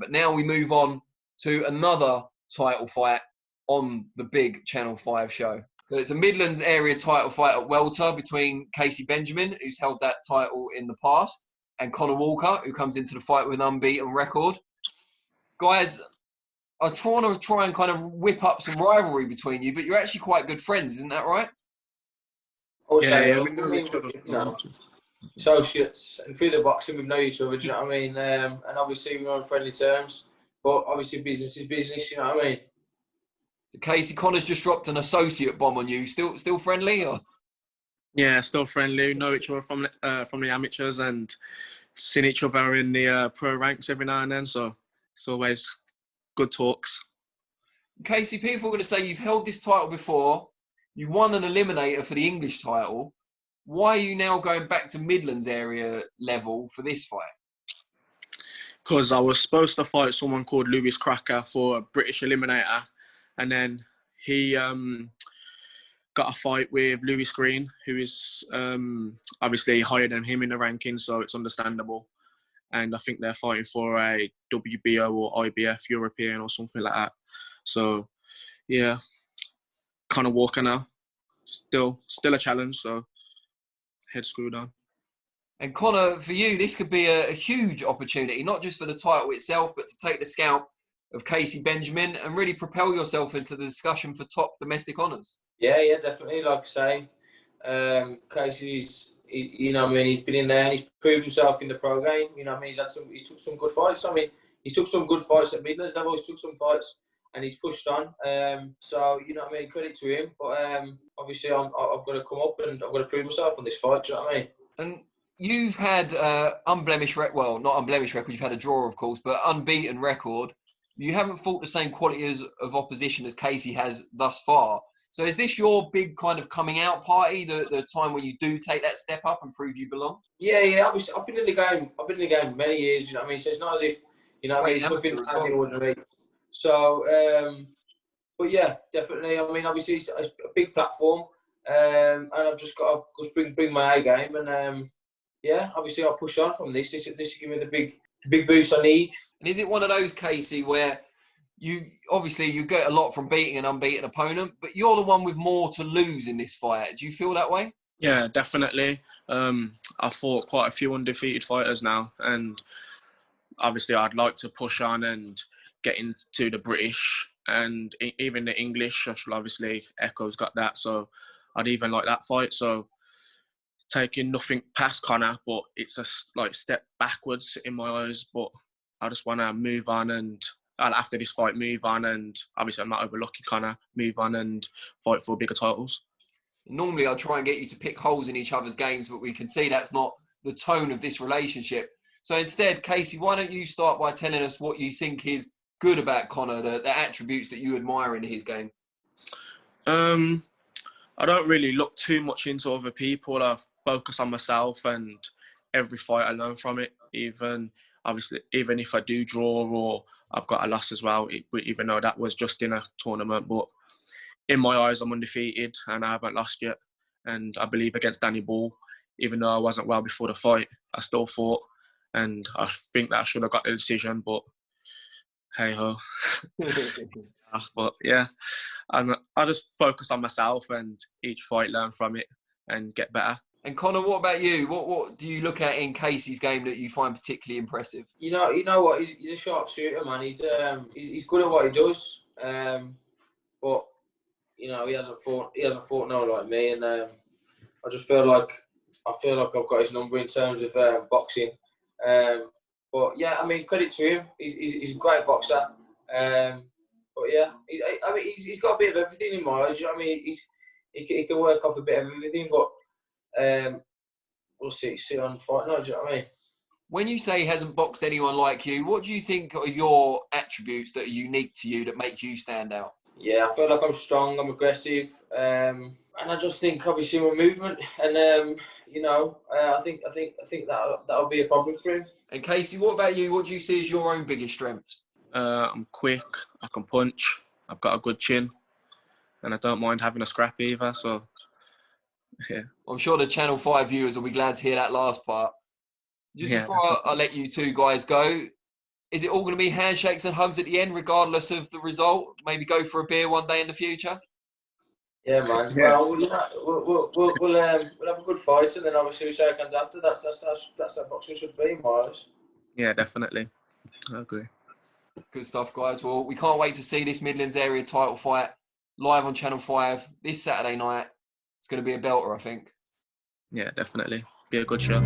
But now we move on to another title fight on the big Channel 5 show. So it's a Midlands area title fight at welter between Kaisee Benjamin, who's held that title in the past, and Conah Walker, who comes into the fight with an unbeaten record. Guys, I try and kind of whip up some rivalry between you, but you're actually quite good friends, isn't that right? Yeah, we know each other. Associates, and through the boxing, we know each other, do you know what I mean? And obviously, we're on friendly terms, but obviously, business is business, you know what I mean? So, Kaisee, Connor's just dropped an associate bomb on you. Still friendly? Or? Yeah, still friendly. We know each other from the amateurs and seen each other in the pro ranks every now and then, so it's always good talks. Kaisee, people are going to say you've held this title before. You won an eliminator for the English title. Why are you now going back to Midlands area level for this fight? Because I was supposed to fight someone called Lewis Cracker for a British eliminator, and then he got a fight with Lewis Green, who is obviously higher than him in the rankings, so it's understandable. And I think they're fighting for a WBO or IBF European or something like that. So, yeah, Conah Walker now. Still a challenge, so head screwed on. And Conor, for you, this could be a huge opportunity, not just for the title itself, but to take the scalp of Kaisee Benjamin and really propel yourself into the discussion for top domestic honours. Yeah, definitely. Like I say, Kaisee's, you know what I mean, he's been in there and he's proved himself in the pro game. You know what I mean, he's took some good fights. I mean, he's took some good fights at Midlands level. He's took some fights and he's pushed on. So, you know what I mean, credit to him. But obviously, I've got to come up and I've got to prove myself on this fight. Do you know what I mean? And you've had unblemished record. Well, not unblemished record. You've had a draw, of course, but unbeaten record. You haven't fought the same quality of opposition as Kaisee has thus far. So is this your big kind of coming out party, the time when you do take that step up and prove you belong? Yeah. Obviously, I've been in the game many years. You know what I mean. So it's not as if, you know, it's nothing out of the ordinary. So, but yeah, definitely. I mean, obviously, it's a big platform, and I've just got to bring my A game, and yeah, obviously, I'll push on from this. This will give me the big boost I need. And is it one of those, Kaisee, where you get a lot from beating an unbeaten opponent, but you're the one with more to lose in this fight? Do you feel that way? Yeah, definitely. I've fought quite a few undefeated fighters now, and obviously, I'd like to push on and get into the British and even the English. Obviously, Echo's got that, so I'd even like that fight. So taking nothing past Conor, but it's a step backwards in my eyes. But I just want to move on and after this fight, move on, and obviously I'm not overlooking Conor, move on and fight for bigger titles. Normally, I'll try and get you to pick holes in each other's games, but we can see that's not the tone of this relationship. So instead, Kaisee, why don't you start by telling us what you think is good about Conor, the attributes that you admire in his game? I don't really look too much into other people. I focus on myself, and every fight I learn from it. Even if I do draw or I've got a loss as well, even though that was just in a tournament. But in my eyes, I'm undefeated and I haven't lost yet. And I believe against Danny Ball, even though I wasn't well before the fight, I still fought. And I think that I should have got the decision, but hey-ho. But yeah, I just focus on myself and each fight learn from it and get better. And Conor, what about you? What do you look at in Kaisee's game that you find particularly impressive? You know what? He's a sharp shooter, man. He's good at what he does. But you know, he hasn't fought no one like me, and I just feel like I've got his number in terms of boxing. But yeah, I mean, credit to him. He's a great boxer. But yeah, he's got a bit of everything in my eyes. You know what I mean? He can work off a bit of everything, but we'll see on fight night. Do you know what I mean? When you say he hasn't boxed anyone like you, what do you think are your attributes that are unique to you that make you stand out? Yeah, I feel like I'm strong, I'm aggressive, and I just think obviously my movement, and you know, I think that'll be a problem for him. And Kaisee, what about you? What do you see as your own biggest strengths? I'm quick, I can punch, I've got a good chin, and I don't mind having a scrap either. So yeah, I'm sure the Channel 5 viewers will be glad to hear that last part. Just before I let you two guys go, is it all going to be handshakes and hugs at the end, regardless of the result? Maybe go for a beer one day in the future? Yeah, man. Yeah. Well, we'll have a good fight, and then obviously we shake hands after. That's how boxing should be, Miles. Yeah, definitely. I agree. Good stuff, guys. Well, we can't wait to see this Midlands area title fight live on Channel 5 this Saturday night. It's going to be a belter, I think. Yeah, definitely. Be a good show.